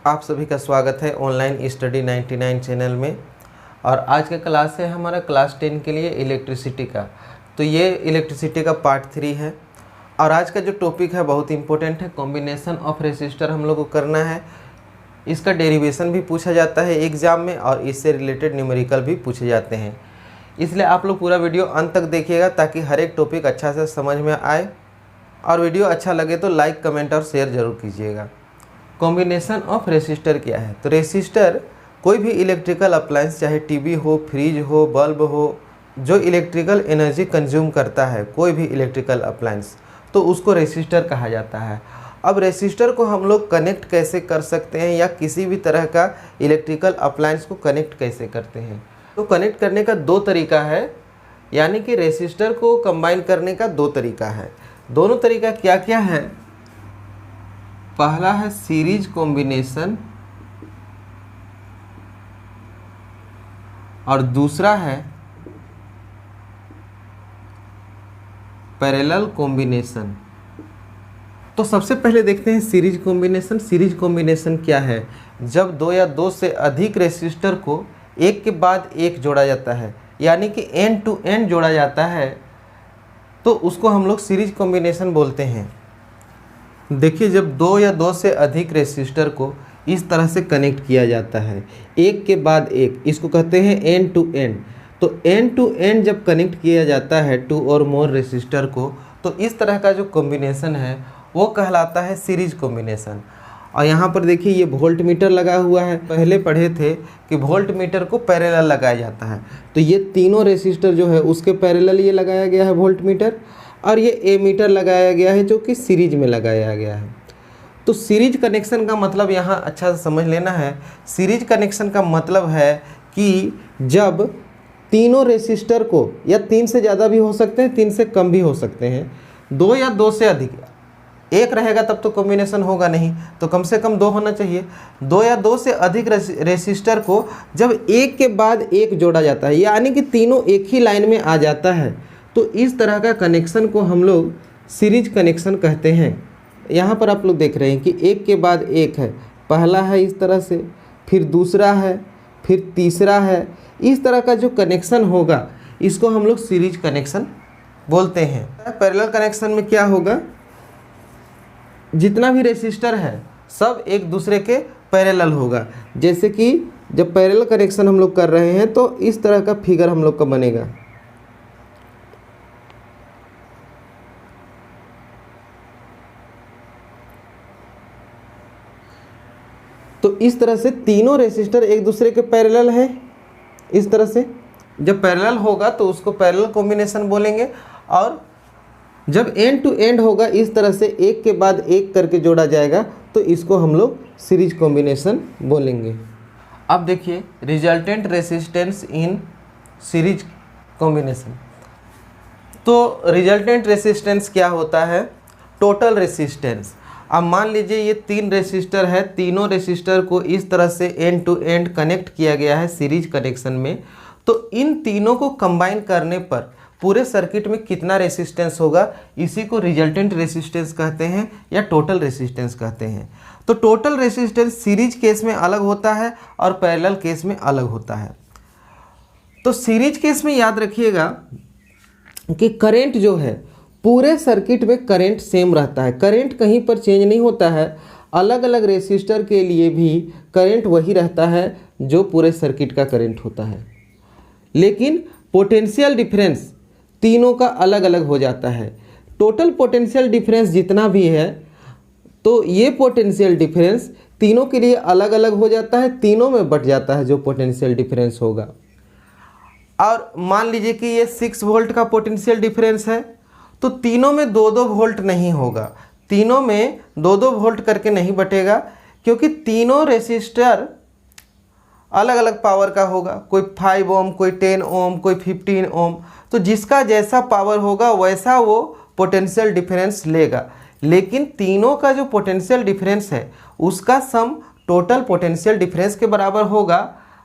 आप सभी का स्वागत है ऑनलाइन स्टडी 99 चैनल में। और आज का क्लास है हमारा क्लास 10 के लिए इलेक्ट्रिसिटी का। तो ये इलेक्ट्रिसिटी का पार्ट 3 है और आज का जो टॉपिक है बहुत इंपॉर्टेंट है। कॉम्बिनेशन ऑफ रेसिस्टर हम लोग को करना है। इसका डेरिवेशन भी पूछा जाता है एग्ज़ाम में और इससे रिलेटेड न्यूमेरिकल भी पूछे जाते हैं। इसलिए आप लोग पूरा वीडियो अंत तक देखिएगा ताकि हर एक टॉपिक अच्छा से समझ में आए। और वीडियो अच्छा लगे तो लाइक, कमेंट और शेयर ज़रूर कीजिएगा। कॉम्बिनेशन ऑफ रेसिस्टर क्या है? तो रेसिस्टर कोई भी इलेक्ट्रिकल अप्लायंस, चाहे टीवी हो, फ्रिज हो, बल्ब हो, जो इलेक्ट्रिकल एनर्जी कंज्यूम करता है, कोई भी इलेक्ट्रिकल अप्लायंस, तो उसको रेसिस्टर कहा जाता है। अब रेसिस्टर को हम लोग कनेक्ट कैसे कर सकते हैं या किसी भी तरह का इलेक्ट्रिकल अप्लायंस को कनेक्ट कैसे करते हैं? तो कनेक्ट करने का दो तरीका है, यानी कि रेसिस्टर को कंबाइन करने का दो तरीका है। दोनों तरीका क्या क्या है? पहला है सीरीज कॉम्बिनेशन और दूसरा है पैरेलल कॉम्बिनेशन। तो सबसे पहले देखते हैं सीरीज कॉम्बिनेशन। सीरीज कॉम्बिनेशन क्या है? जब दो या दो से अधिक रेसिस्टर को एक के बाद एक जोड़ा जाता है, यानी कि एंड टू एंड जोड़ा जाता है, तो उसको हम लोग सीरीज कॉम्बिनेशन बोलते हैं। देखिए, जब दो या दो से अधिक रेसिस्टर को इस तरह से कनेक्ट किया जाता है एक के बाद एक, इसको कहते हैं एंड टू एंड। तो एंड टू एंड जब कनेक्ट किया जाता है टू और मोर रेसिस्टर को, तो इस तरह का जो कॉम्बिनेशन है वो कहलाता है सीरीज कॉम्बिनेशन। और यहाँ पर देखिए, ये वोल्ट मीटर लगा हुआ है। पहले पढ़े थे कि वोल्ट मीटर को पैरेलल लगाया जाता है, तो ये तीनों रेसिस्टर जो है उसके पैरेलल ये लगाया गया है वोल्ट मीटर, और ये ए मीटर लगाया गया है जो कि सीरीज में लगाया गया है। तो सीरीज कनेक्शन का मतलब यहाँ अच्छा से समझ लेना है। सीरीज कनेक्शन का मतलब है कि जब तीनों रेसिस्टर को, या तीन से ज़्यादा भी हो सकते हैं, तीन से कम भी हो सकते हैं, दो या दो से अधिक, एक रहेगा तब तो कॉम्बिनेशन होगा नहीं, तो कम से कम दो होना चाहिए। दो या दो से अधिक रेसिस्टर को जब एक के बाद एक जोड़ा जाता है, यानी कि तीनों एक ही लाइन में आ जाता है, तो इस तरह का कनेक्शन को हम लोग सीरीज कनेक्शन कहते हैं। यहाँ पर आप लोग देख रहे हैं कि एक के बाद एक है, पहला है इस तरह से, फिर दूसरा है, फिर तीसरा है। इस तरह का जो कनेक्शन होगा इसको हम लोग सीरीज कनेक्शन बोलते हैं। पैरेलल कनेक्शन में क्या होगा? जितना भी रेसिस्टर है सब एक दूसरे के पैरेलल होगा। जैसे कि जब पैरेलल कनेक्शन हम लोग कर रहे हैं तो इस तरह का फिगर हम लोग का बनेगा। तो इस तरह से तीनों रेसिस्टर एक दूसरे के पैरेलल है। इस तरह से जब पैरेलल होगा तो उसको पैरेलल कॉम्बिनेशन बोलेंगे, और जब एंड टू एंड होगा, इस तरह से एक के बाद एक करके जोड़ा जाएगा, तो इसको हम लोग सीरीज कॉम्बिनेशन बोलेंगे। अब देखिए, resultant resistance in series combination. तो रिजल्टेंट रेसिस्टेंस क्या होता है? Total resistance. अब मान लीजिए ये तीन रेसिस्टर है, तीनों रेसिस्टर को इस तरह से एंड टू एंड कनेक्ट किया गया है सीरीज कनेक्शन में, तो इन तीनों को कंबाइन करने पर पूरे सर्किट में कितना रेसिस्टेंस होगा, इसी को रिजल्टेंट रेसिस्टेंस कहते हैं या टोटल रेसिस्टेंस कहते हैं। तो टोटल रेसिस्टेंस सीरीज केस में अलग होता है और पैरेलल केस में अलग होता है। तो सीरीज केस में याद रखिएगा कि करंट जो है, पूरे सर्किट में करंट सेम रहता है, करंट कहीं पर चेंज नहीं होता है। अलग अलग रेसिस्टर के लिए भी करंट वही रहता है जो पूरे सर्किट का करंट होता है, लेकिन पोटेंशियल डिफरेंस तीनों का अलग अलग हो जाता है। टोटल पोटेंशियल डिफरेंस जितना भी है, तो ये पोटेंशियल डिफरेंस तीनों के लिए अलग अलग हो जाता है, तीनों में बट जाता है जो पोटेंशियल डिफरेंस होगा। और मान लीजिए कि ये 6 वोल्ट का पोटेंशियल डिफरेंस है, तो तीनों में 2-2 वोल्ट नहीं होगा, तीनों में 2-2 वोल्ट करके नहीं बटेगा, क्योंकि तीनों रेसिस्टर अलग अलग पावर का होगा। कोई 5 ओम, कोई 10 ओम, कोई 15 ओम। तो जिसका जैसा पावर होगा वैसा वो पोटेंशियल डिफरेंस लेगा, लेकिन तीनों का जो पोटेंशियल डिफरेंस है उसका सम टोटल पोटेंशियल डिफरेंस के बराबर होगा।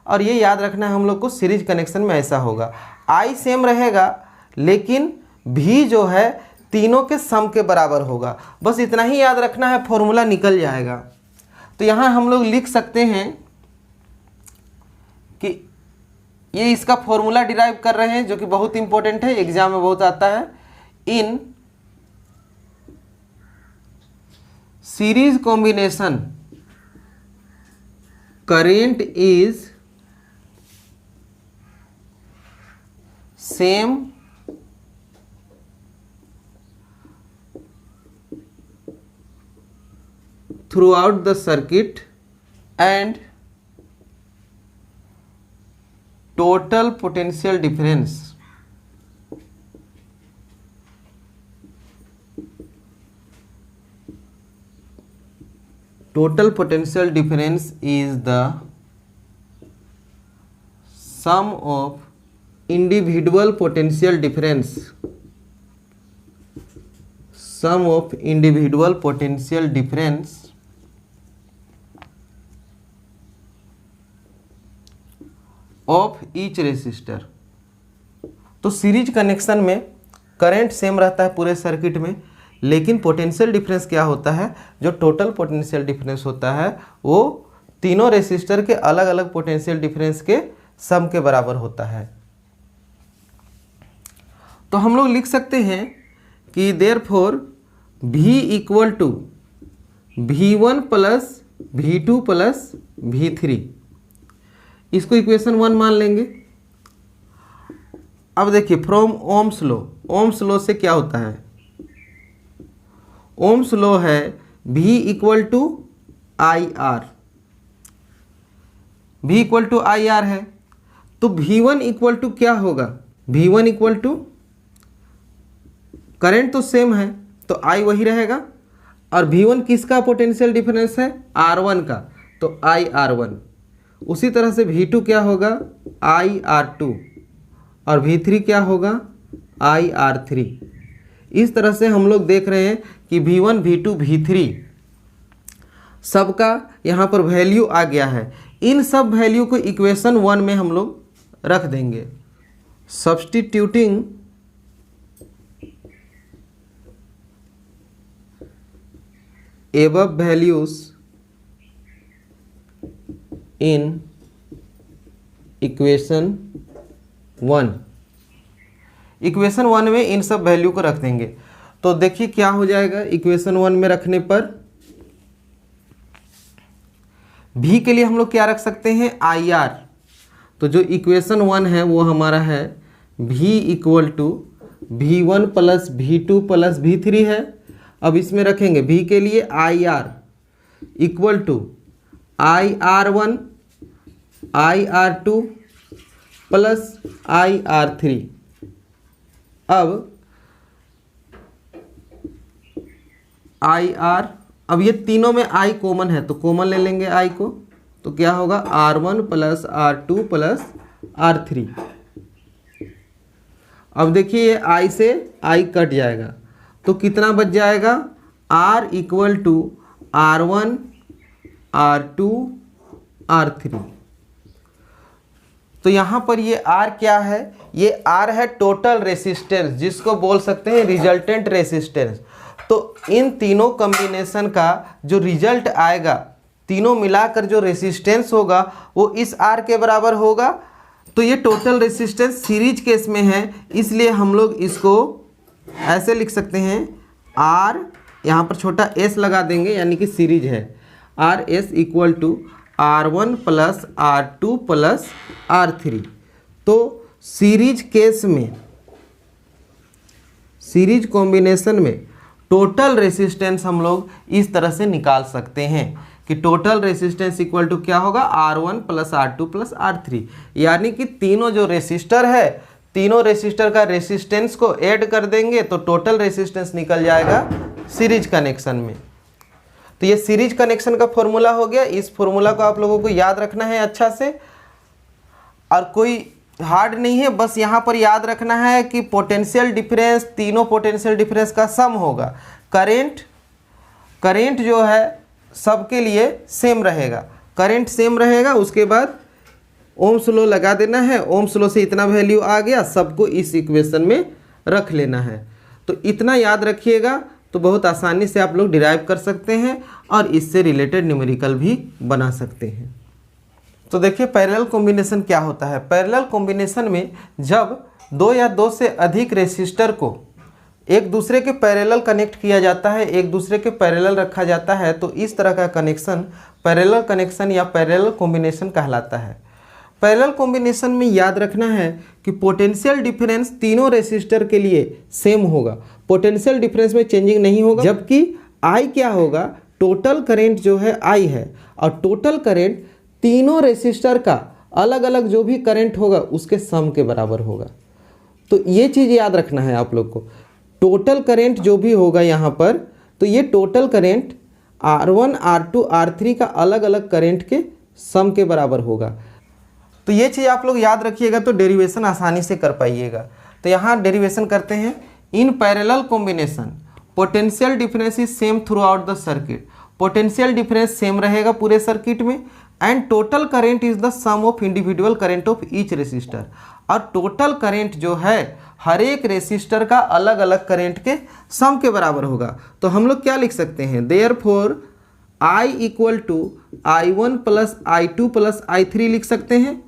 और ये याद रखना है हम लोग को, सीरीज कनेक्शन में ऐसा होगा, आई सेम रहेगा लेकिन भी जो है तीनों के सम के बराबर होगा। बस इतना ही याद रखना है, फॉर्मूला निकल जाएगा। तो तो यहाँ हम लोग लिख सकते हैं कि ये इसका फॉर्मूला डिराइव कर रहे हैं जो कि बहुत इंपॉर्टेंट है, एग्जाम में बहुत आता है। In series combination current is same throughout the circuit and total potential difference is the sum of individual potential difference of each resistor. तो सीरीज कनेक्शन में करंट सेम रहता है पूरे सर्किट में, लेकिन पोटेंशियल डिफरेंस क्या होता है, जो टोटल पोटेंशियल डिफरेंस होता है वो तीनों रेसिस्टर के अलग अलग पोटेंशियल डिफरेंस के सम के बराबर होता है। तो हम लोग लिख सकते हैं कि therefore V equal to V1 plus V2 plus V3, इसको इक्वेशन 1 मान लेंगे। अब देखिए फ्रॉम ओम्स लॉ से क्या होता है, ओम्स लॉ है V equal to IR, V equal to IR है, तो V1 इक्वल टू क्या होगा, V1 इक्वल टू करंट तो सेम है तो I वही रहेगा, और V1 किसका पोटेंशियल डिफरेंस है, R1 का, तो IR1। उसी तरह से V2 क्या होगा, IR2, और V3 क्या होगा, IR3। इस तरह से हम लोग देख रहे हैं कि V1, V2, V3 सबका यहाँ पर वैल्यू आ गया है। इन सब वैल्यू को इक्वेशन 1 में हम लोग रख देंगे। Substituting above values in equation 1, equation 1 में इन सब वैल्यू को रख देंगे। तो देखिए क्या हो जाएगा, इक्वेशन 1 में रखने पर V के लिए हम लोग क्या रख सकते हैं, IR। तो जो इक्वेशन 1 है वो हमारा है V equal to V1 plus V2 plus V3 है। अब इसमें रखेंगे V के लिए IR equal to IR1 IR2 plus IR3। अब IR, अब ये तीनों में I कॉमन है तो कॉमन ले लेंगे I को, तो क्या होगा R1 plus R2 plus R3। अब देखिए ये I से I कट जाएगा तो कितना बच जाएगा, R equal to R1 R2 R3। तो यहाँ पर ये R क्या है, ये R है टोटल रेसिस्टेंस, जिसको बोल सकते हैं रिजल्टेंट रेसिस्टेंस। तो इन तीनों कॉम्बिनेशन का जो रिजल्ट आएगा, तीनों मिलाकर जो रेसिस्टेंस होगा वो इस R के बराबर होगा। तो ये टोटल रेसिस्टेंस सीरीज केस में है, इसलिए हम लोग इसको ऐसे लिख सकते हैं, R यहाँ पर छोटा s लगा देंगे यानी कि सीरीज है, RS equal to R1 plus R2 plus R3। तो सीरीज केस में, सीरीज कॉम्बिनेशन में टोटल रेसिस्टेंस हम लोग इस तरह से निकाल सकते हैं कि टोटल रेसिस्टेंस इक्वल टू क्या होगा, R1 plus R2 plus R3। यानी कि तीनों जो रेसिस्टर है, तीनों रेसिस्टर का रेसिस्टेंस को ऐड कर देंगे तो टोटल रेसिस्टेंस निकल जाएगा सीरीज कनेक्शन में। तो ये सीरीज कनेक्शन का फॉर्मूला हो गया। इस फॉर्मूला को आप लोगों को याद रखना है अच्छा से, और कोई हार्ड नहीं है, बस यहाँ पर याद रखना है कि पोटेंशियल डिफरेंस, तीनों पोटेंशियल डिफरेंस का सम होगा। करेंट जो है सबके लिए सेम रहेगा, करंट सेम रहेगा। उसके बाद ओम्स लॉ लगा देना है, ओम्स लॉ से इतना वैल्यू आ गया, सबको इस इक्वेशन में रख लेना है। तो इतना याद रखिएगा, तो बहुत आसानी से आप लोग डिराइव कर सकते हैं और इससे रिलेटेड न्यूमेरिकल भी बना सकते हैं। तो देखिए पैरेलल कॉम्बिनेशन क्या होता है। पैरेलल कॉम्बिनेशन में जब दो या दो से अधिक रेसिस्टर को एक दूसरे के पैरेलल कनेक्ट किया जाता है, एक दूसरे के पैरेलल रखा जाता है, तो इस तरह का कनेक्शन पैरेलल कनेक्शन या पैरेलल कॉम्बिनेशन कहलाता है। पैरेलल कॉम्बिनेशन में याद रखना है कि पोटेंशियल डिफरेंस तीनों रेसिस्टर के लिए सेम होगा, पोटेंशियल डिफरेंस में चेंजिंग नहीं होगा, जबकि आई क्या होगा, टोटल करेंट जो है आई है, और टोटल करेंट तीनों रेसिस्टर का अलग अलग जो भी करंट होगा उसके सम के बराबर होगा। तो ये चीज़ याद रखना है आप लोग को। टोटल करेंट जो भी होगा यहाँ पर, तो ये total current R1, R2, R3 का अलग अलग करेंट के सम के बराबर होगा। तो ये चीज़ आप लोग याद रखिएगा तो डेरिवेशन आसानी से कर पाइएगा। तो यहाँ डेरिवेशन करते हैं। In parallel combination potential difference is same throughout the circuit. Potential difference same रहेगा पूरे सर्किट में। And total current is the sum of individual current of each resistor. और टोटल करेंट जो है हर एक रेसिस्टर का अलग अलग करेंट के सम के बराबर होगा। तो हम लोग क्या लिख सकते हैं, therefore I equal to I1 plus I2 plus I3 लिख सकते हैं।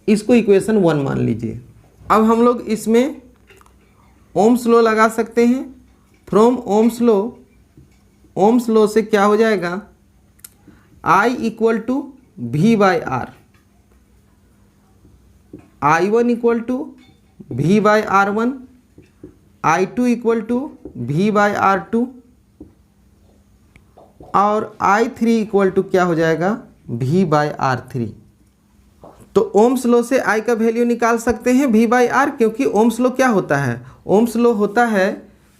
इसको इक्वेशन 1 मान लीजिए। अब हम लोग इसमें ओम्स लॉ लगा सकते हैं। फ्रॉम ओम्स लॉ से क्या हो जाएगा, I equal to V by R, I1 equal to V by R1, I2 equal to V by R2 और I3 इक्वल टू क्या हो जाएगा, V बाई R3। तो ओम्स लॉ से I का वैल्यू निकाल सकते हैं V बाई आर, क्योंकि ओम्स लॉ क्या होता है, ओम्स लॉ होता है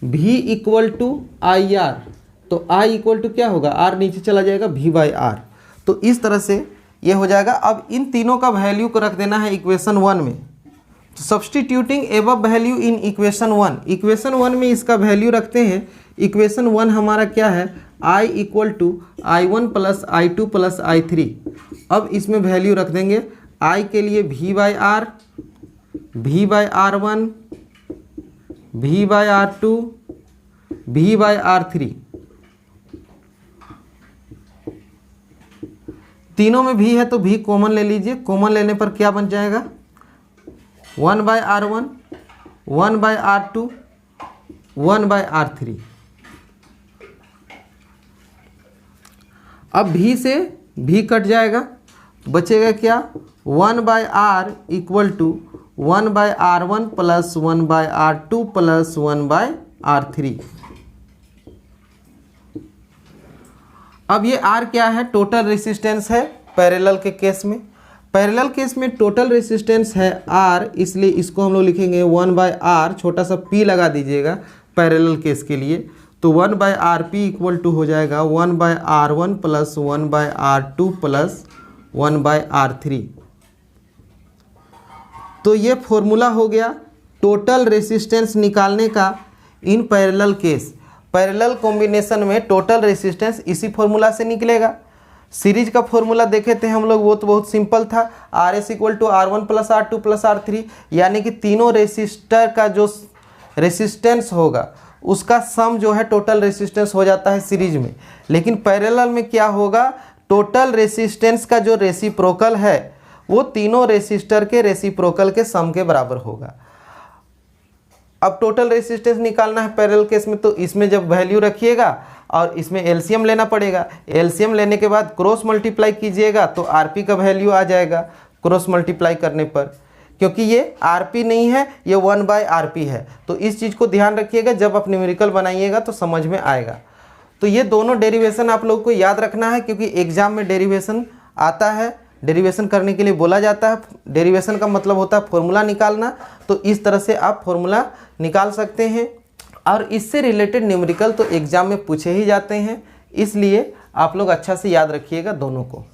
V equal to I R. तो I इक्वल टू क्या होगा, R नीचे चला जाएगा V बाई आर। तो इस तरह से ये हो जाएगा। अब इन तीनों का वैल्यू को रख देना है इक्वेशन 1 में। तो substituting above value in equation 1, equation 1 में इसका वैल्यू रखते हैं। इक्वेशन 1 हमारा क्या है, I equal to I1 plus I2 plus I3। अब इसमें वैल्यू रख देंगे I के लिए V by R, V by R1, V by R2, V by R3। तीनों में V है तो V कॉमन ले लीजिए। कॉमन लेने पर क्या बन जाएगा, 1 by R1, 1 by R2, 1 by R3। अब V से V कट जाएगा, बचेगा क्या, 1 by R equal to 1 by R1 plus 1 by R2 plus 1 by R3। अब ये R क्या है, टोटल रेसिस्टेंस है पैरेलल के केस में। पैरेलल केस में टोटल रेसिस्टेंस है R, इसलिए इसको हम लोग लिखेंगे 1 बाई आर, छोटा सा P लगा दीजिएगा पैरेलल केस के लिए। तो 1 by R P equal to हो जाएगा 1 by R1 plus 1 by R2 plus 1 by R3। तो ये फॉर्मूला हो गया टोटल रेसिस्टेंस निकालने का in parallel case. Parallel combination में टोटल रेसिस्टेंस इसी फॉर्मूला से निकलेगा। सीरीज का फॉर्मूला देखे थे हम लोग, वो तो बहुत सिंपल था, R S equal to R1 plus R2 plus R3, यानी कि तीनों रेसिस्टर का जो रेसिस्टेंस होगा उसका सम जो है टोटल रेसिस्टेंस हो जाता है सीरीज में। लेकिन पैरेलल में क्या होगा, टोटल रेसिस्टेंस का जो रेसिप्रोकल है वो तीनों रेसिस्टर के रेसिप्रोकल के सम के बराबर होगा। अब टोटल रेसिस्टेंस निकालना है पैरेलल केस में, तो इसमें जब वैल्यू रखिएगा और इसमें एलसीएम लेना पड़ेगा। एलसीएम लेने के बाद क्रॉस मल्टीप्लाई कीजिएगा तो आरपी का वैल्यू आ जाएगा क्रॉस मल्टीप्लाई करने पर, क्योंकि ये आरपी नहीं है, ये 1 बाई आरपी है। तो इस चीज़ को ध्यान रखिएगा, जब आप न्यूमेरिकल बनाइएगा तो समझ में आएगा। तो ये दोनों डेरिवेशन आप लोग को याद रखना है, क्योंकि एग्जाम में डेरिवेशन आता है, डेरिवेशन करने के लिए बोला जाता है। डेरिवेशन का मतलब होता है फॉर्मूला निकालना। तो इस तरह से आप फॉर्मूला निकाल सकते हैं, और इससे रिलेटेड न्यूमेरिकल तो एग्जाम में पूछे ही जाते हैं, इसलिए आप लोग अच्छा से याद रखिएगा दोनों को।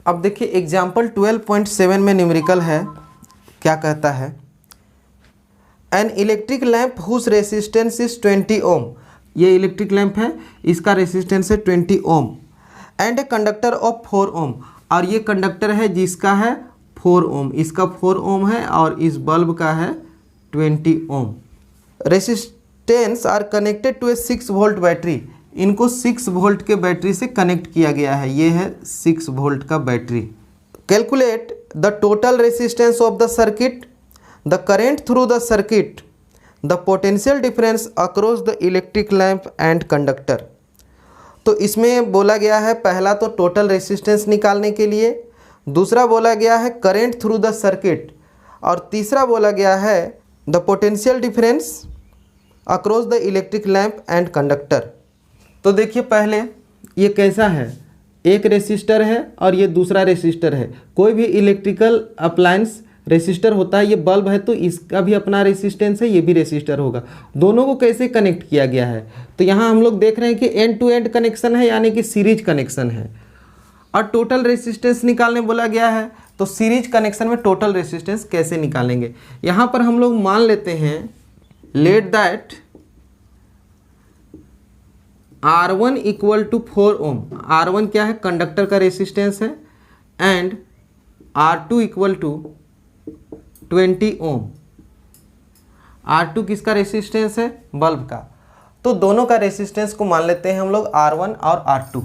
अब देखिए एग्जाम्पल 12.7 में न्यूमेरिकल है, क्या कहता है, an electric lamp whose resistance is 20 ohm. ये इलेक्ट्रिक लैंप है, इसका रेसिस्टेंस है 20 ohm, and a conductor of 4 ohm, और ये कंडक्टर है जिसका है 4 ओम, इसका 4 ओम है और इस बल्ब का है 20 ohm. Resistance are connected to a 6 volt battery. इनको 6 वोल्ट के बैटरी से कनेक्ट किया गया है। ये है 6 वोल्ट का battery. Calculate the total resistance of the circuit, the current through the circuit, the potential difference across the electric lamp and conductor. तो इसमें बोला गया है पहला तो टोटल रेसिस्टेंस निकालने के लिए, दूसरा बोला गया है करेंट थ्रू द सर्किट, और तीसरा बोला गया है the potential difference across the electric lamp and conductor. तो देखिए पहले ये कैसा है, एक रेसिस्टर है और ये दूसरा रेसिस्टर है। कोई भी इलेक्ट्रिकल अप्लायंस रेसिस्टर होता है, ये बल्ब है तो इसका भी अपना रेसिस्टेंस है, ये भी रेसिस्टर होगा। दोनों को कैसे कनेक्ट किया गया है, तो यहाँ हम लोग देख रहे हैं कि एंड टू एंड कनेक्शन है, यानी कि सीरीज कनेक्शन है। और टोटल रेसिस्टेंस निकालने बोला गया है, तो सीरीज कनेक्शन में टोटल रेसिस्टेंस कैसे निकालेंगे। यहाँ पर हम लोग मान लेते हैं let that R1 equal to 4 ohm. R1 क्या है, कंडक्टर का रेसिस्टेंस है, and R2 equal to 20 Om. R2 किसका रेसिस्टेंस है, बल्ब का। तो दोनों का रेसिस्टेंस को मान लेते हैं हम लोग R1 और R2।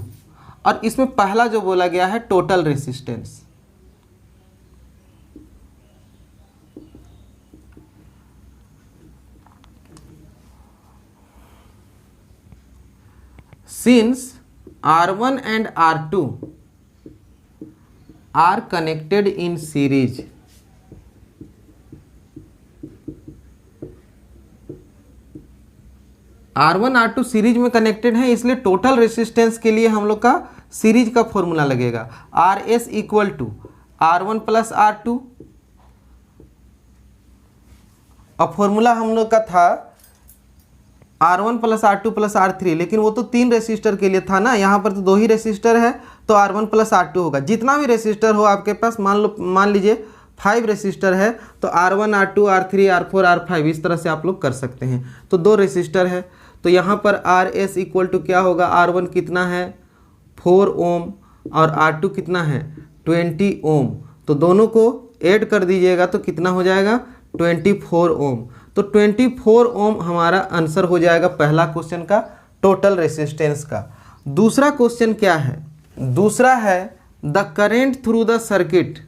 और इसमें पहला जो बोला गया है total resistance, since R1 and R2 are connected in series, R1 R2 series में कनेक्टेड है, इसलिए टोटल रेसिस्टेंस के लिए हम लोग का सीरीज का फॉर्मूला लगेगा RS equal to R1 plus R2। अब फॉर्मूला हम लोग का था R1 plus R2 plus R3, लेकिन वो तो 3 रेसिस्टर के लिए था ना, यहाँ पर तो 2 ही रेसिस्टर है, तो R1 प्लस R2 होगा। जितना भी रेसिस्टर हो आपके पास, मान लीजिए 5 रेसिस्टर है, तो R1 R2 R3 R4 R5 इस तरह से आप लोग कर सकते हैं। तो 2 रेसिस्टर है, तो यहाँ पर RS इक्वल टू क्या होगा, R1 कितना है 4 ओम और R2 कितना है 20 ओम। तो दोनों को ऐड कर दीजिएगा तो कितना हो जाएगा 24 ओम। तो 24 ओम हमारा आंसर हो जाएगा पहला क्वेश्चन का टोटल रेसिस्टेंस का। दूसरा क्वेश्चन क्या है, दूसरा है the current through the circuit,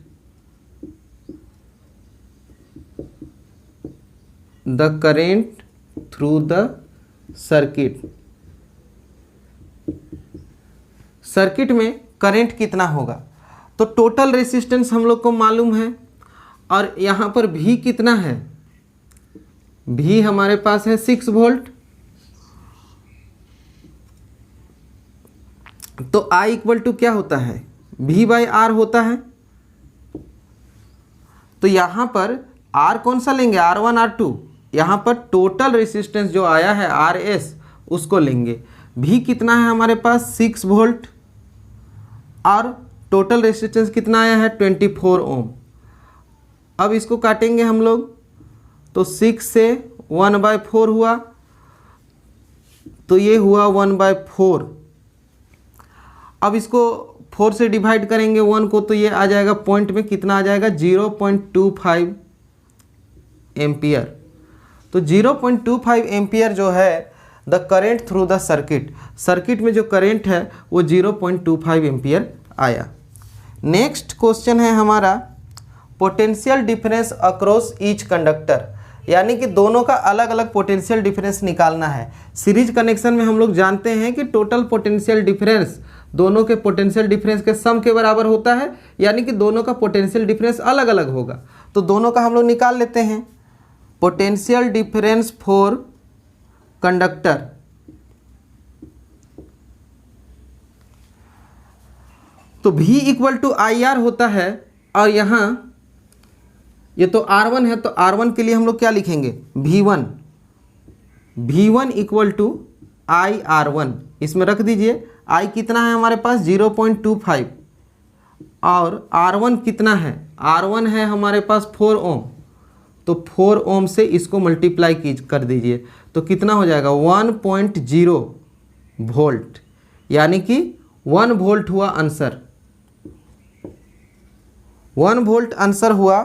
the current through the circuit. Circuit में करंट कितना होगा, तो टोटल रेसिस्टेंस हम लोग को मालूम है, और यहाँ पर भी कितना है, भी हमारे पास है 6 वोल्ट। तो I इक्वल टू क्या होता है, V बाई R होता है। तो यहाँ पर R कौन सा लेंगे, R1 R2, यहाँ पर टोटल रेसिस्टेंस जो आया है RS उसको लेंगे। भी कितना है हमारे पास 6 वोल्ट, और टोटल रेसिस्टेंस कितना आया है 24 ओम। अब इसको काटेंगे हम लोग, तो 6 से 1/4 हुआ, तो ये हुआ 1/4। अब इसको 4 से डिवाइड करेंगे 1 को, तो ये आ जाएगा पॉइंट में कितना आ जाएगा 0.25 एम्पियर। तो 0.25 एम्पियर जो है the current through the circuit, circuit में जो करेंट है वो 0.25 एम्पियर आया। नेक्स्ट क्वेश्चन है हमारा potential difference across each conductor, यानी कि दोनों का अलग अलग पोटेंशियल डिफरेंस निकालना है। सीरीज कनेक्शन में हम लोग जानते हैं कि टोटल पोटेंशियल डिफरेंस दोनों के पोटेंशियल डिफरेंस के सम के बराबर होता है, यानी कि दोनों का पोटेंशियल डिफरेंस अलग अलग होगा। तो दोनों का हम लोग निकाल लेते हैं, पोटेंशियल डिफरेंस फॉर कंडक्टर। तो V इक्वल टू IR होता है, और यहाँ ये तो R1 है, तो R1 के लिए हम लोग क्या लिखेंगे V1, V1 equal to IR1, इसमें रख दीजिए। I कितना है हमारे पास 0.25, और R1 कितना है, R1 है हमारे पास 4 ओम, तो 4 ओम से इसको मल्टीप्लाई कर दीजिए, तो कितना हो जाएगा 1.0 वोल्ट, यानी कि 1 वोल्ट हुआ आंसर। 1 वोल्ट आंसर हुआ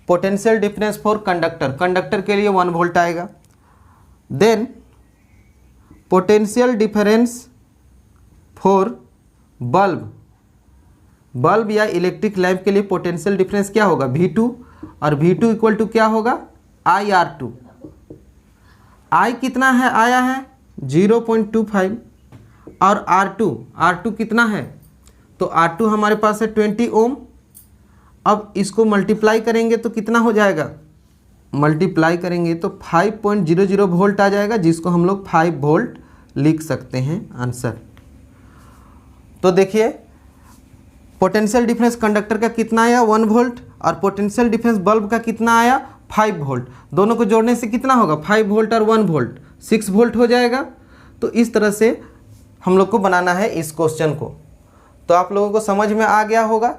potential difference for conductor. Conductor के लिए 1 वोल्ट आएगा। Then potential difference for bulb या इलेक्ट्रिक लैंप के लिए पोटेंशियल डिफरेंस क्या होगा, V2, और V2 इक्वल टू क्या होगा, IR2। I कितना है, आया है 0.25, और R2 कितना है, तो R2 हमारे पास है 20 ओम। अब इसको मल्टीप्लाई करेंगे तो कितना हो जाएगा, मल्टीप्लाई करेंगे तो 5.00 वोल्ट आ जाएगा, जिसको हम लोग 5 वोल्ट लिख सकते हैं आंसर। तो देखिए पोटेंशियल डिफरेंस कंडक्टर का कितना आया 1 वोल्ट, और पोटेंशियल डिफरेंस बल्ब का कितना आया 5 वोल्ट। दोनों को जोड़ने से कितना होगा, 5 वोल्ट और 1 वोल्ट 6 वोल्ट हो जाएगा। तो इस तरह से हम लोग को बनाना है इस क्वेश्चन को। तो आप लोगों को समझ में आ गया होगा।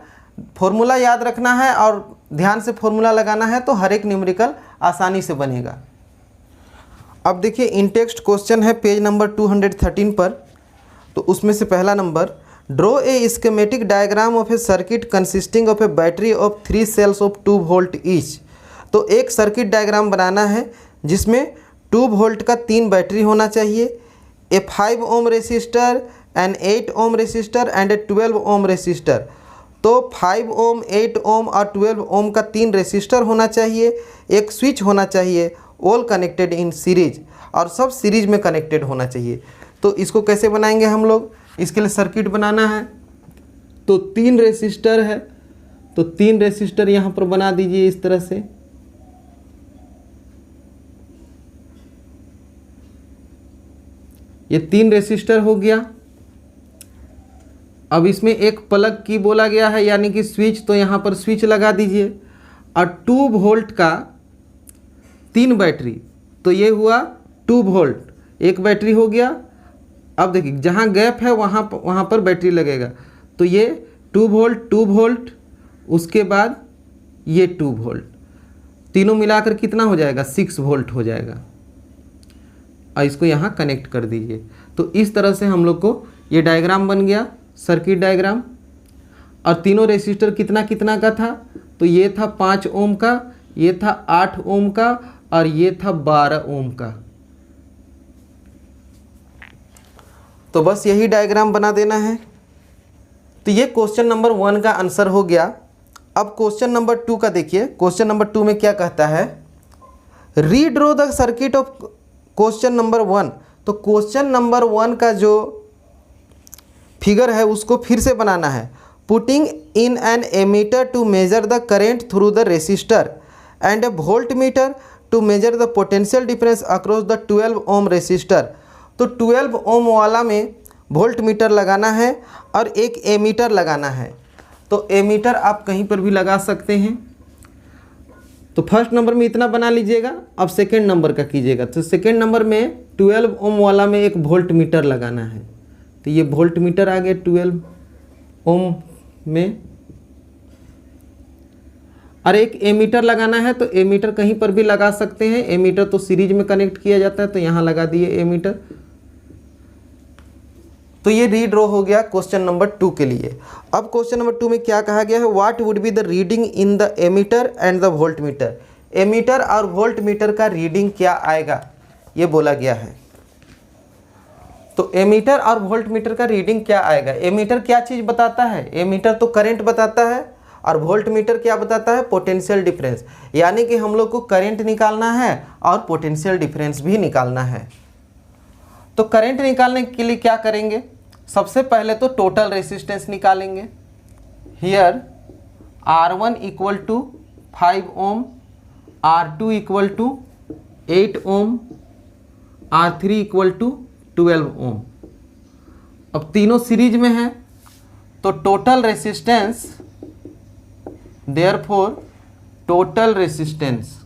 फॉर्मूला याद रखना है और ध्यान से फॉर्मूला लगाना है, तो हर एक न्यूमेरिकल आसानी से बनेगा। अब देखिए इन टेक्स्ट क्वेश्चन है पेज नंबर 213 पर। तो उसमें से पहला number, draw a schematic diagram of a circuit consisting of a battery of 3 cells of 2 volt each. तो एक सर्किट डायग्राम बनाना है जिसमें 2 वोल्ट का 3 बैटरी होना चाहिए, a 5 ohm resistor, an 8 ohm resistor and a 12 ohm resistor. तो 5 ओम, 8 ओम और 12 ओम का 3 रेसिस्टर होना चाहिए, एक स्विच होना चाहिए, ऑल कनेक्टेड इन सीरीज, और सब सीरीज में कनेक्टेड होना चाहिए। तो इसको कैसे बनाएंगे हम लोग, इसके लिए सर्किट बनाना है। तो 3 रेसिस्टर है, तो 3 रेसिस्टर यहाँ पर बना दीजिए इस तरह से। ये 3 रेसिस्टर हो गया। अब इसमें एक प्लग की बोला गया है, यानी कि स्विच, तो यहाँ पर स्विच लगा दीजिए। और 2 वोल्ट का 3 बैटरी, तो ये हुआ 2 वोल्ट, एक बैटरी हो गया। अब देखिए जहाँ गैप है वहाँ पर बैटरी लगेगा। तो ये 2 वोल्ट, उसके बाद ये 2 वोल्ट, तीनों मिलाकर कितना हो जाएगा, 6 वोल्ट हो जाएगा। और इसको यहाँ कनेक्ट कर दीजिए। तो इस तरह से हम लोग को ये डायग्राम बन गया, सर्किट डायग्राम। और तीनों रेसिस्टर कितना कितना का था, तो ये था 5 ओम का, ये था 8 ओम का, और ये था 12 ओम का। तो बस यही डायग्राम बना देना है। तो ये क्वेश्चन नंबर 1 का आंसर हो गया। अब क्वेश्चन नंबर 2 का देखिए। क्वेश्चन नंबर 2 में क्या कहता है, redraw the circuit of question number 1। तो क्वेश्चन नंबर 1 का जो फिगर है उसको फिर से बनाना है। Putting in an ammeter to measure the current through the resistor and a voltmeter to measure the potential difference across the 12 ohm resistor. तो 12 ओम वाला में वोल्ट मीटर लगाना है और एक एमीटर लगाना है। तो एमीटर आप कहीं पर भी लगा सकते हैं। तो फर्स्ट नंबर में इतना बना लीजिएगा। अब सेकेंड नंबर का कीजिएगा। तो सेकेंड नंबर में 12 ओम वाला में एक वोल्ट मीटर लगाना है। तो ये वोल्ट मीटर आ गया 12 ओम में, और एक एमीटर लगाना है। तो एमीटर कहीं पर भी लगा सकते हैं, एमीटर तो सीरीज में कनेक्ट किया जाता है, तो यहाँ लगा दिए एमीटर। तो ये रीड्रॉ हो गया क्वेश्चन नंबर 2 के लिए। अब क्वेश्चन नंबर 2 में क्या कहा गया है, what would be the reading in the ammeter and the voltmeter. Ammeter और वोल्ट मीटर का रीडिंग क्या आएगा, ये बोला गया है। तो एमीटर और वोल्ट मीटर का रीडिंग क्या आएगा। एमीटर क्या चीज़ बताता है, एमीटर तो करंट बताता है, और वोल्ट मीटर क्या बताता है, पोटेंशियल डिफरेंस। यानी कि हम लोग को करंट निकालना है और पोटेंशियल डिफरेंस भी निकालना है। तो करंट निकालने के लिए क्या करेंगे, सबसे पहले तो टोटल रेसिस्टेंस निकालेंगे। Here R1 equal to 5 ohm, R2 equal to 8 ohm, R3 equal to 12 ohm. अब तीनों सीरीज में है, तो total resistance, therefore total resistance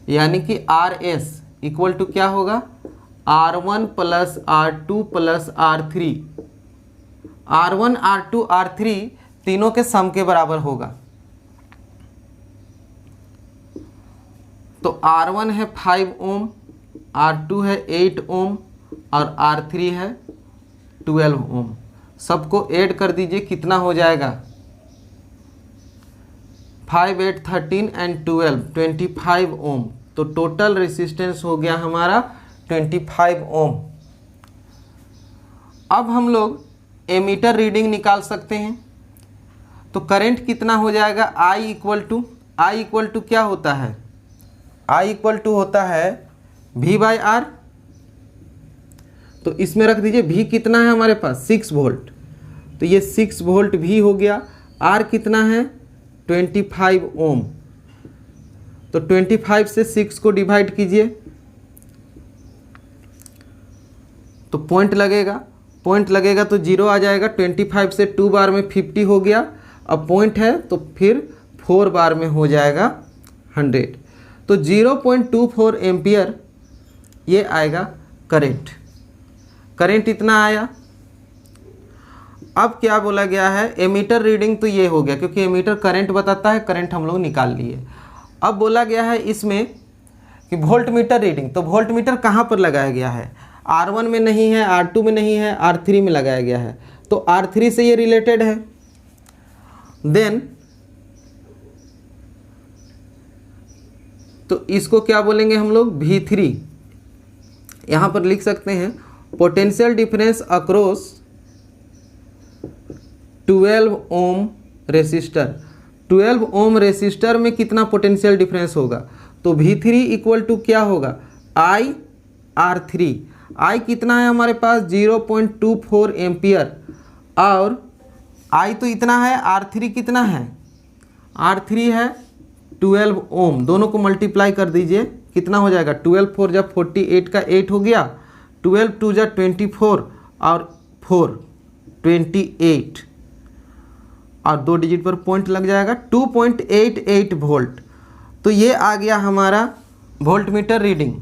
यानी कि RS इक्वल टू क्या होगा, R1 plus R2 plus R3। R1 R2 R3 तीनों के सम के बराबर होगा। तो R1 है 5 ओम, R2 है 8 ओम और R3 है 12 ओम। सबको ऐड कर दीजिए, कितना हो जाएगा, 5 8 13 एंड 12 25 ओम। तो टोटल रेसिस्टेंस हो गया हमारा 25 ओम। अब हम लोग एमीटर रीडिंग निकाल सकते हैं। तो करंट कितना हो जाएगा, I इक्वल टू क्या होता है, I इक्वल टू होता है V/R। तो इसमें रख दीजिए V कितना है हमारे पास 6 वोल्ट, तो ये 6 वोल्ट V हो गया। R कितना है 25 ओम, तो 25 से 6 को डिवाइड कीजिए तो पॉइंट लगेगा तो 0 आ जाएगा। 25 से 2 बार में 50 हो गया, अब पॉइंट है तो फिर 4 बार में हो जाएगा 100। तो 0.24 एम्पियर ये आएगा करंट इतना आया। अब क्या बोला गया है, एमीटर रीडिंग तो ये हो गया क्योंकि एमीटर करंट बताता है, करंट हम लोग निकाल लिए। अब बोला गया है इसमें कि वोल्ट मीटर रीडिंग, तो वोल्ट मीटर कहाँ पर लगाया गया है, R1 में नहीं है, R2 में नहीं है, R3 में लगाया गया है। तो R3 से ये रिलेटेड है। देन तो इसको क्या बोलेंगे हम लोग V3। यहाँ पर लिख सकते हैं potential difference across 12 ohm resistor. 12 ohm resistor में कितना पोटेंशियल डिफरेंस होगा, तो V3 इक्वल टू क्या होगा I/R3। I कितना है हमारे पास 0.24 एम्पियर, और I तो इतना है, R3 कितना है, R3 है 12 ओम। दोनों को मल्टीप्लाई कर दीजिए, कितना हो जाएगा 12 4 जब 48 का 8 हो गया, 12 2 जा 24 और 4 28, और 2 डिजिट पर पॉइंट लग जाएगा 2.88 वोल्ट। तो ये आ गया हमारा वोल्ट मीटर रीडिंग।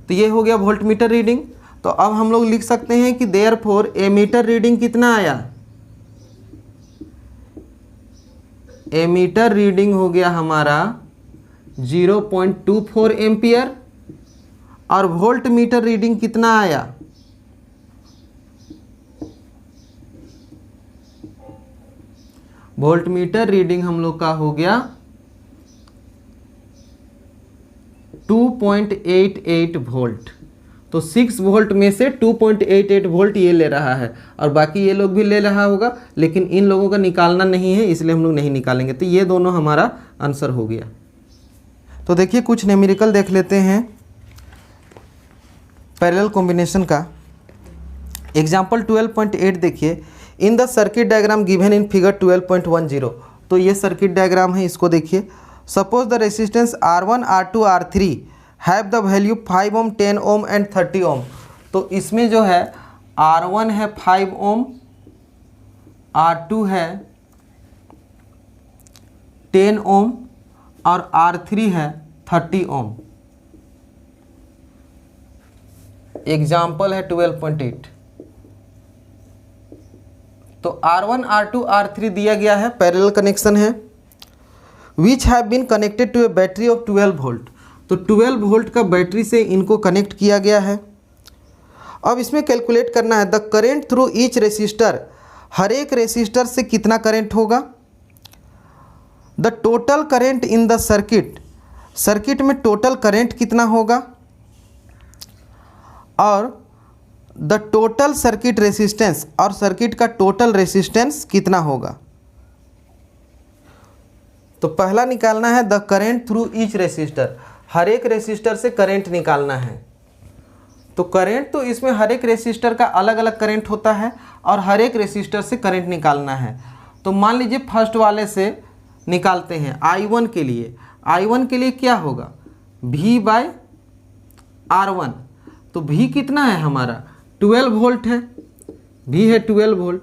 तो ये हो गया वोल्ट मीटर रीडिंग। तो अब हम लोग लिख सकते हैं कि देयरफॉर एमीटर रीडिंग कितना आया, एमीटर रीडिंग हो गया हमारा 0.24 एम्पियर, और वोल्ट मीटर रीडिंग कितना आया, वोल्ट मीटर रीडिंग हम लोग का हो गया 2.88 वोल्ट। तो 6 वोल्ट में से 2.88 वोल्ट ये ले रहा है, और बाकी ये लोग भी ले रहा होगा, लेकिन इन लोगों का निकालना नहीं है इसलिए हम लोग नहीं निकालेंगे। तो ये दोनों हमारा आंसर हो गया। तो देखिए कुछ न्यूमेरिकल देख लेते हैं पैरेलल कॉम्बिनेशन का। एग्जाम्पल 12.8 देखिए, in the circuit diagram given in figure 12.10। तो ये सर्किट डायग्राम है, इसको देखिए। Suppose the resistance R1, R2, R3 have the value 5 ohm, 10 ohm and 30 ohm. तो इसमें जो है R1 है 5 ओम, R2 है 10 ओम और R3 है 30 ओम। एग्जाम्पल है 12.8। तो R1, R2, R3 दिया गया है, पैरेलल कनेक्शन है। Which have been connected to a battery of 12 volt. तो 12 वोल्ट का बैटरी से इनको कनेक्ट किया गया है। अब इसमें कैलकुलेट करना है the current through each resistor, हर एक रेसिस्टर से कितना करंट होगा। The total current in the circuit, circuit में टोटल करंट कितना होगा, और द टोटल सर्किट रेसिस्टेंस, और सर्किट का टोटल रेसिस्टेंस कितना होगा। तो पहला निकालना है the current through each resistor, हर एक रेसिस्टर से करंट निकालना है। तो करंट तो इसमें हर एक रेसिस्टर का अलग अलग करंट होता है, और हर एक रेसिस्टर से करंट निकालना है। तो मान लीजिए फर्स्ट वाले से निकालते हैं I1 के लिए। I1 के लिए क्या होगा V/R1। तो V कितना है हमारा 12 वोल्ट है, V है 12 वोल्ट,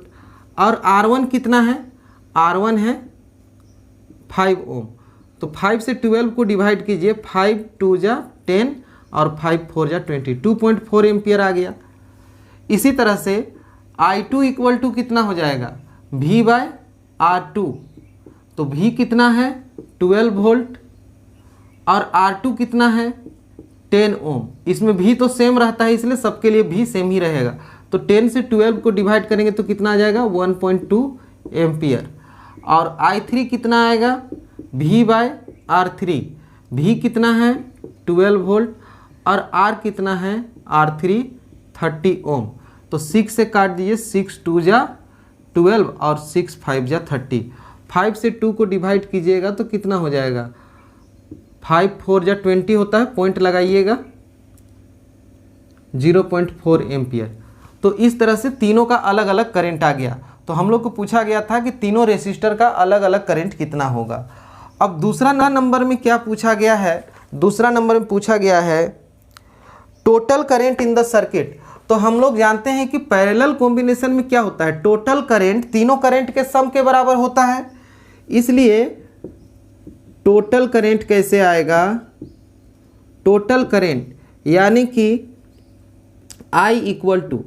और R1 कितना है, R1 है 5 ओम। तो 5 से 12 को डिवाइड कीजिए, 5 2 जा 10 और 5 4 जा 20, 2.4 एम्पियर आ गया। इसी तरह से I2 इक्वल टू कितना हो जाएगा V/R2। तो V कितना है 12 वोल्ट, और R2 कितना है 10 ओम। इसमें V तो सेम रहता है इसलिए सबके लिए V सेम ही रहेगा। तो 10 से 12 को डिवाइड करेंगे तो कितना आ जाएगा 1.2 एम्पियर। और I3 कितना आएगा V/R3। V कितना है 12 वोल्ट और R कितना है R3 30 ओम। तो 6 से काट दीजिए, 6 2 जा 12 और 6 5 जा 30। 5 से 2 को डिवाइड कीजिएगा तो कितना हो जाएगा, 5 4 जा 20 होता है, पॉइंट लगाइएगा 0.4 एम्पियर। तो इस तरह से तीनों का अलग अलग करंट आ गया। तो हम लोग को पूछा गया था कि तीनों रेसिस्टर का अलग अलग करंट कितना होगा। अब दूसरा नंबर में क्या पूछा गया है, दूसरा नंबर में पूछा गया है total current in the circuit. तो हम लोग जानते हैं कि पैरेलल कॉम्बिनेशन में क्या होता है, टोटल करंट तीनों करंट के सम के बराबर होता है। इसलिए टोटल करंट कैसे आएगा, टोटल करंट यानी कि I equal to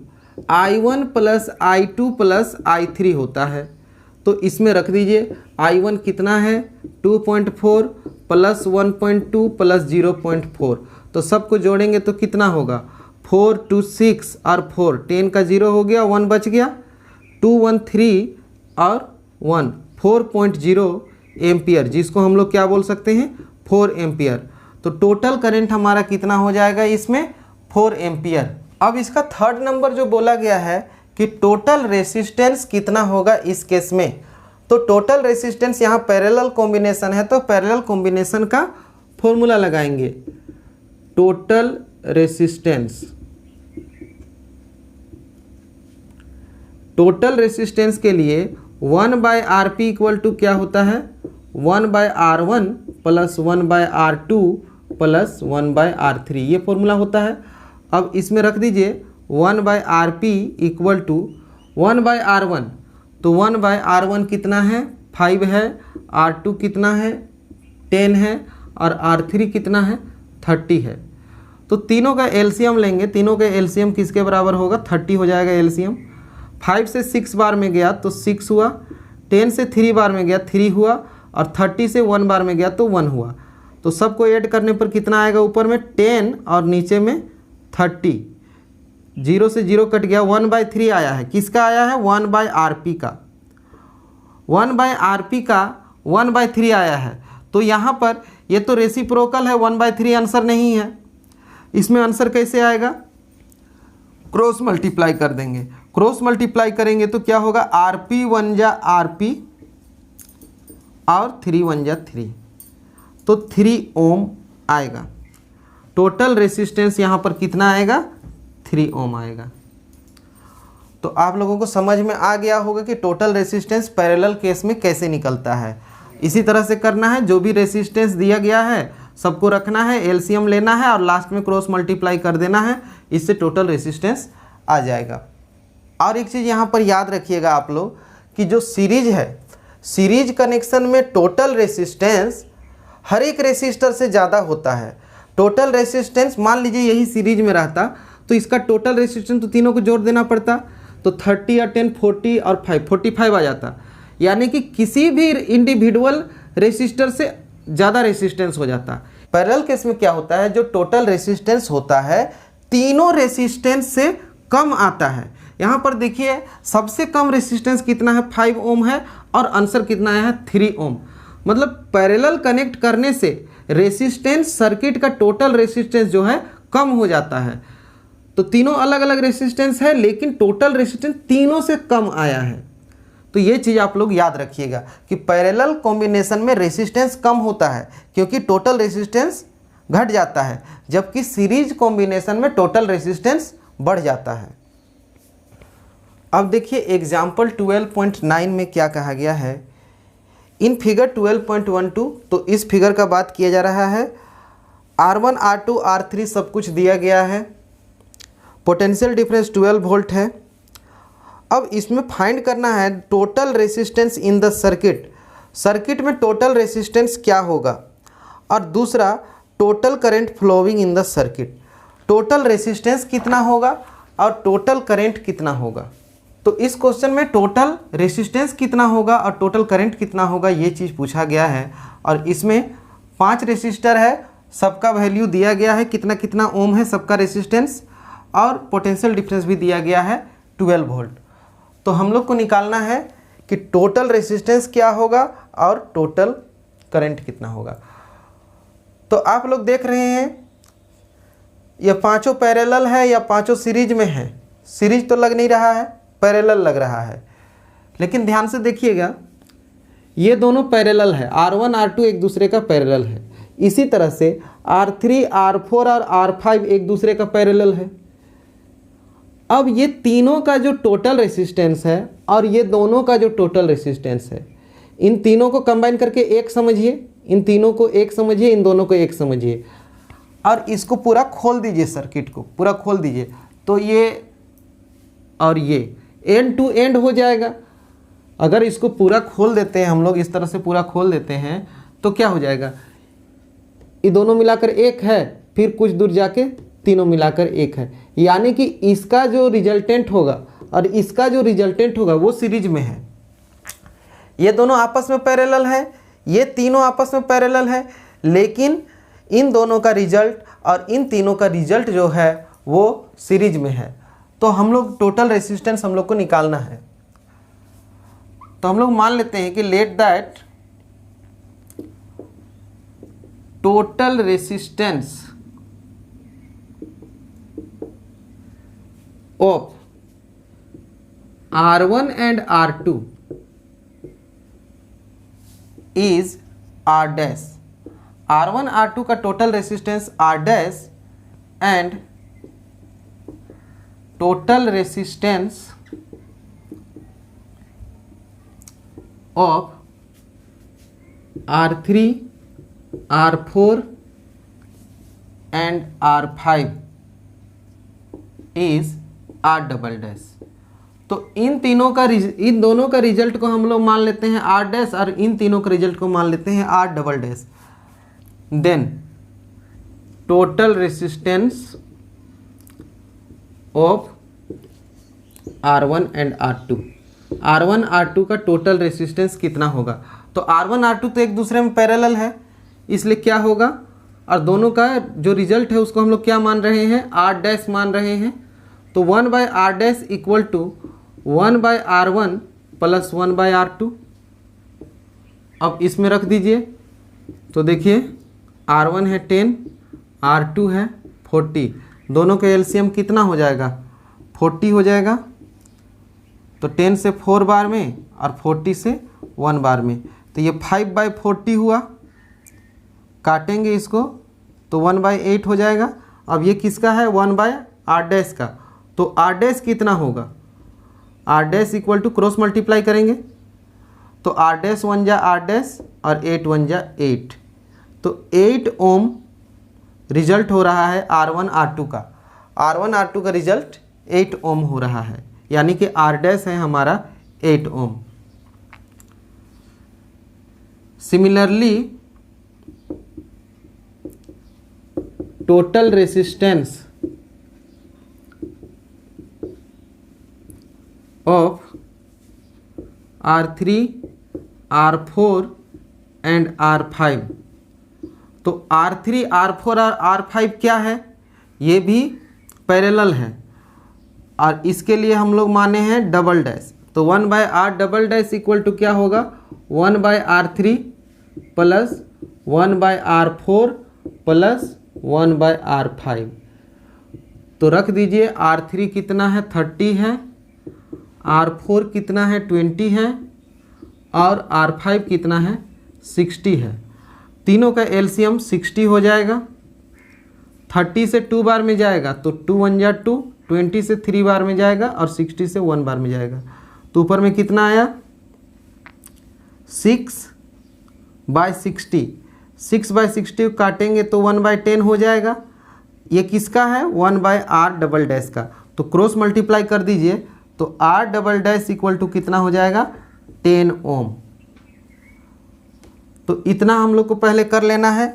I1 plus I2 plus I3 होता है। तो इसमें रख दीजिए I1 कितना है 2.4 प्लस 1.2 प्लस 0.4। तो सबको जोड़ेंगे तो कितना होगा 4 2 6 और 4 10 का 0 हो गया, 1 बच गया, 2 1 3 और 1 4.0 एम्पियर, जिसको हम लोग क्या बोल सकते हैं 4 एम्पियर। तो टोटल करंट हमारा कितना हो जाएगा इसमें 4 एम्पियर। अब इसका थर्ड नंबर जो बोला गया है कि टोटल रेसिस्टेंस कितना होगा इस केस में। तो टोटल रेसिस्टेंस यहाँ पैरेलल कॉम्बिनेशन है, तो पैरेलल कॉम्बिनेशन का फॉर्मूला लगाएंगे, टोटल रेसिस्टेंस। टोटल रेसिस्टेंस के लिए 1/RP इक्वल टू क्या होता है 1/R1 plus 1/R2 plus 1/R3, ये फॉर्मूला होता है। अब इसमें रख दीजिए 1/RP इक्वल टू 1/R1। तो 1/R1 कितना है 5 है, R2 कितना है 10 है और R3 कितना है 30 है। तो तीनों का एलसीएम लेंगे, तीनों का एलसीएम किसके बराबर होगा 30 हो जाएगा एलसीएम। 5 से 6 बार में गया तो 6 हुआ, 10 से 3 बार में गया 3 हुआ और 30 से 1 बार में गया तो 1 हुआ। तो सबको ऐड करने पर कितना आएगा, ऊपर में 10 और नीचे में 30, 0 से 0 कट गया, 1/3 आया है। किसका आया है 1/RP का, 1/RP का 1/3 आया है। तो यहाँ पर ये तो रेसिप्रोकल है, 1/3 आंसर नहीं है। इसमें आंसर कैसे आएगा, क्रॉस मल्टीप्लाई कर देंगे। क्रॉस मल्टीप्लाई करेंगे तो क्या होगा RP 1 जा RP और 3 1 जा 3, तो 3 ओम आएगा। टोटल रेसिस्टेंस यहाँ पर कितना आएगा 3 ओम आएगा। तो आप लोगों को समझ में आ गया होगा कि टोटल रेसिस्टेंस पैरेलल केस में कैसे निकलता है। इसी तरह से करना है, जो भी रेसिस्टेंस दिया गया है सबको रखना है, एलसीएम लेना है और लास्ट में क्रॉस मल्टीप्लाई कर देना है, इससे टोटल रेसिस्टेंस आ जाएगा। और एक चीज़ यहाँ पर याद रखिएगा आप लोग कि जो सीरीज है, सीरीज कनेक्शन में टोटल रेसिस्टेंस हर एक रेसिस्टर से ज़्यादा होता है। टोटल रेसिस्टेंस मान लीजिए यही सीरीज में रहता तो इसका टोटल रेसिस्टेंस तो तीनों को जोड़ देना पड़ता, तो 30 और 10 40 और 5 45 आ जाता। यानी कि किसी भी इंडिविजुअल रेसिस्टर से ज़्यादा रेसिस्टेंस हो जाता। पैरेलल केस में क्या होता है, जो टोटल रेसिस्टेंस होता है तीनों रेसिस्टेंस से कम आता है। यहाँ पर देखिए सबसे कम रेसिस्टेंस कितना है 5 ओम है और आंसर कितना आया है 3 ओम। मतलब पैरेलल कनेक्ट करने से रेसिस्टेंस सर्किट का टोटल रेसिस्टेंस जो है कम हो जाता है। तो तीनों अलग अलग रेसिस्टेंस है लेकिन टोटल रेसिस्टेंस तीनों से कम आया है। तो ये चीज़ आप लोग याद रखिएगा कि पैरेलल कॉम्बिनेशन में रेसिस्टेंस कम होता है क्योंकि टोटल रेसिस्टेंस घट जाता है, जबकि सीरीज कॉम्बिनेशन में टोटल रेसिस्टेंस बढ़ जाता है। अब देखिए एग्जाम्पल 12.9 में क्या कहा गया है। इन फिगर 12.12, तो इस फिगर का बात किया जा रहा है। R1 R2 R3 सब कुछ दिया गया है, पोटेंशियल डिफरेंस 12 वोल्ट है। अब इसमें फाइंड करना है total resistance in the circuit. Circuit में टोटल रेसिस्टेंस क्या होगा, और दूसरा total current flowing in the circuit. Total resistance कितना होगा और टोटल करंट कितना होगा। तो इस क्वेश्चन में टोटल रेसिस्टेंस कितना होगा और टोटल करंट कितना होगा ये चीज़ पूछा गया है। और इसमें 5 रेसिस्टर है, सबका वैल्यू दिया गया है कितना कितना ओम है सबका रेसिस्टेंस, और पोटेंशियल डिफरेंस भी दिया गया है 12 वोल्ट। तो हम लोग को निकालना है कि टोटल रेसिस्टेंस क्या होगा और टोटल करंट कितना होगा। तो आप लोग देख रहे हैं ये पांचों पैरेलल है या पांचों सीरीज में है? सीरीज तो लग नहीं रहा है, पैरेलल लग रहा है। लेकिन ध्यान से देखिएगा, ये दोनों पैरेलल है, R1 R2 एक दूसरे का पैरेलल है। इसी तरह से R3 R4 और R5 एक दूसरे का पैरेलल है। अब ये तीनों का जो टोटल रेसिस्टेंस है और ये दोनों का जो टोटल रेसिस्टेंस है, इन तीनों को कंबाइन करके एक समझिए, इन तीनों को एक समझिए, इन दोनों को एक समझिए और इसको पूरा खोल दीजिए, सर्किट को पूरा खोल दीजिए। तो ये और ये एंड टू एंड हो जाएगा। अगर इसको पूरा खोल देते हैं हम लोग, इस तरह से पूरा खोल देते हैं तो क्या हो जाएगा, ये दोनों मिलाकर एक है, फिर कुछ दूर जाके तीनों मिलाकर एक है। यानी कि इसका जो रिजल्टेंट होगा और इसका जो रिजल्टेंट होगा वो सीरीज में है। ये दोनों आपस में पैरेलल है, ये तीनों आपस में पैरेलल है, लेकिन इन दोनों का रिजल्ट और इन तीनों का रिजल्ट जो है वो सीरीज में है। तो हम लोग टोटल रेसिस्टेंस हम लोग को निकालना है। तो हम लोग मान लेते हैं कि let that total resistance of R1 and R2 is R dash. R1 R2 का total resistance R dash and total resistance of R3 R4 and R5 is R double dash. तो इन दोनों का रिजल्ट को हम लोग मान लेते हैं R डैश और इन तीनों का रिजल्ट को मान लेते हैं R double dash. Then total resistance of R1 and R2, R1 R2 का टोटल रेसिस्टेंस कितना होगा? तो R1 R2 तो एक दूसरे में पैरेलल है, इसलिए क्या होगा, और दोनों का जो रिजल्ट है उसको हम लोग क्या मान रहे हैं, R डैश मान रहे हैं। तो 1/R dash equal to 1/R1 plus 1/R2। अब इसमें रख दीजिए, तो देखिए R1 है 10, R2 है 40, दोनों का एलसीएम कितना हो जाएगा, 40 हो जाएगा। तो 10 से 4 बार में और 40 से 1 बार में, तो ये 5/40 हुआ। काटेंगे इसको तो 1/8 हो जाएगा। अब ये किसका है, 1/R डैश का। तो R डैश कितना होगा, R dash equal to cross multiply करेंगे तो R डैश 1 जा R डैश और 8 1 जा 8, तो 8 ओम रिजल्ट हो रहा है R1 R2 का। R1 R2 का रिजल्ट 8 ओम हो रहा है, यानी कि R डैश है हमारा 8 ohm. Similarly total resistance of R3 R4 and R5। तो R3 R4 और R5 क्या है, ये भी पैरेलल है और इसके लिए हम लोग माने हैं डबल डैश। तो 1/R double dash equal to क्या होगा, 1/R3 plus 1/R4 plus 1/R5। तो रख दीजिए, R3 कितना है 30 है, R4 कितना है 20 है और R5 कितना है 60 है। तीनों का एलसीएम 60 हो जाएगा। 30 से 2 बार में जाएगा तो 2 1 जा 2, 20 से 3 बार में जाएगा और 60 से 1 बार में जाएगा। तो ऊपर में कितना आया, 6/60। 6/60 काटेंगे तो 1/10 हो जाएगा। ये किसका है, 1/R डबल डैश का। तो क्रॉस मल्टीप्लाई कर दीजिए तो R double dash equal to कितना हो जाएगा, 10 ओम। तो इतना हम लोग को पहले कर लेना है,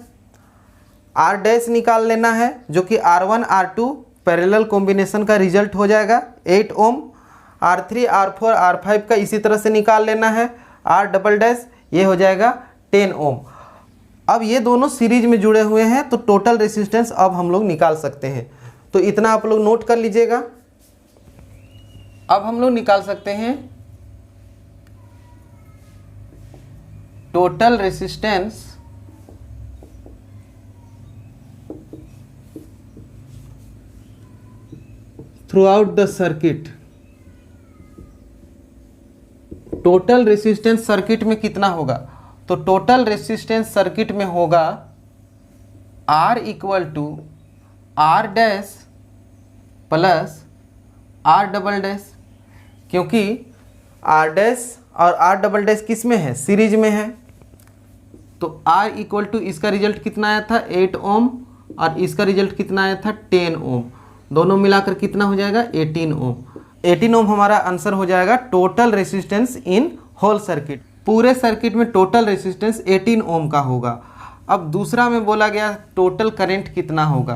R डैश निकाल लेना है जो कि R1 R2 पैरेलल कॉम्बिनेशन का रिजल्ट हो जाएगा 8 ओम। R3 R4 R5 का इसी तरह से निकाल लेना है, R डबल डैश ये हो जाएगा 10 ओम। अब ये दोनों सीरीज में जुड़े हुए हैं तो टोटल रेसिस्टेंस अब हम लोग निकाल सकते हैं। तो इतना आप लोग नोट कर लीजिएगा। अब हम लोग निकाल सकते हैं total resistance through out the circuit, total resistance circuit में कितना होगा? तो टोटल रेसिस्टेंस सर्किट में होगा R equal to R dash plus R double dash, क्योंकि R डैश और R डबल डैश किस में है? सीरीज में है। तो R इक्वल टू इसका रिजल्ट कितना आया था? 8 ओम, और इसका रिजल्ट कितना आया था? 10 ओम। दोनों मिलाकर कितना हो जाएगा? 18 ओम। 18 ओम हमारा आंसर हो जाएगा total resistance in whole circuit. पूरे सर्किट में टोटल रेसिस्टेंस 18 ओम का होगा। अब दूसरा में बोला गया टोटल करंट कितना होगा?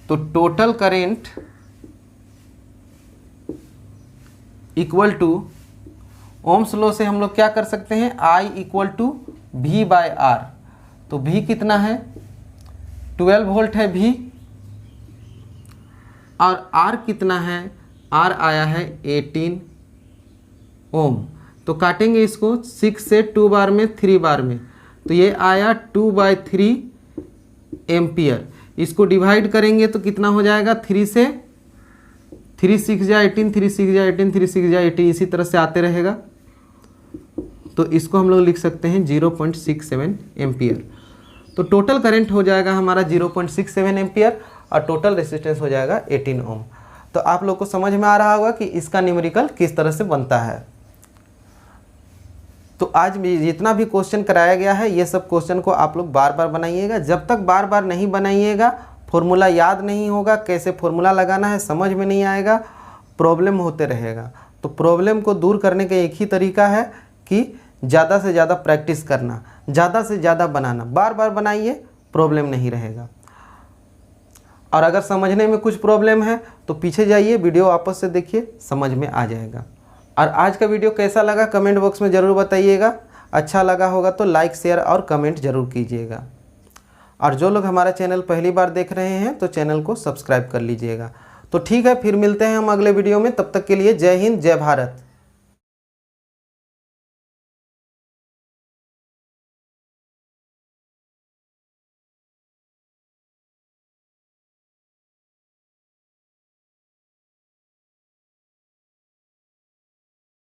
तो total current equal to ohm's law से हम लोग क्या कर सकते हैं? I equal to V by R। तो V कितना है? 12 वोल्ट है V, और R कितना है? R आया है 18 ओम। तो काटेंगे इसको 6 से 2 बार में 3 बार में, तो ये आया 2/3 एम्पियर। इसको डिवाइड करेंगे तो कितना हो जाएगा? 3 से 3 6 जा 18, 3 6 जा 18, 3 6 जा 18, इसी तरह से आते रहेगा। तो इसको हम लोग लिख सकते हैं 0.67 एम्पियर। तो टोटल करंट हो जाएगा हमारा 0.67 एम्पियर, और टोटल रेसिस्टेंस हो जाएगा 18 ओम। तो आप लोग को समझ में आ रहा होगा कि इसका न्यूमेरिकल किस तरह से बनता है। तो आज भी जितना भी क्वेश्चन कराया गया है, ये सब क्वेश्चन को आप लोग बार बार बनाइएगा। जब तक बार बार नहीं बनाइएगा, फॉर्मूला याद नहीं होगा, कैसे फॉर्मूला लगाना है समझ में नहीं आएगा, प्रॉब्लम होते रहेगा। तो प्रॉब्लम को दूर करने का एक ही तरीका है कि ज़्यादा से ज़्यादा प्रैक्टिस करना, ज़्यादा से ज़्यादा बनाना। बार बार बनाइए, प्रॉब्लम नहीं रहेगा। और अगर समझने में कुछ प्रॉब्लम है तो पीछे जाइए, वीडियो वापस से देखिए, समझ में आ जाएगा। और आज का वीडियो कैसा लगा कमेंट बॉक्स में ज़रूर बताइएगा। अच्छा लगा होगा तो लाइक शेयर और कमेंट ज़रूर कीजिएगा। और जो लोग हमारा चैनल पहली बार देख रहे हैं तो चैनल को सब्सक्राइब कर लीजिएगा। तो ठीक है, फिर मिलते हैं हम अगले वीडियो में। तब तक के लिए जय हिंद, जय भारत।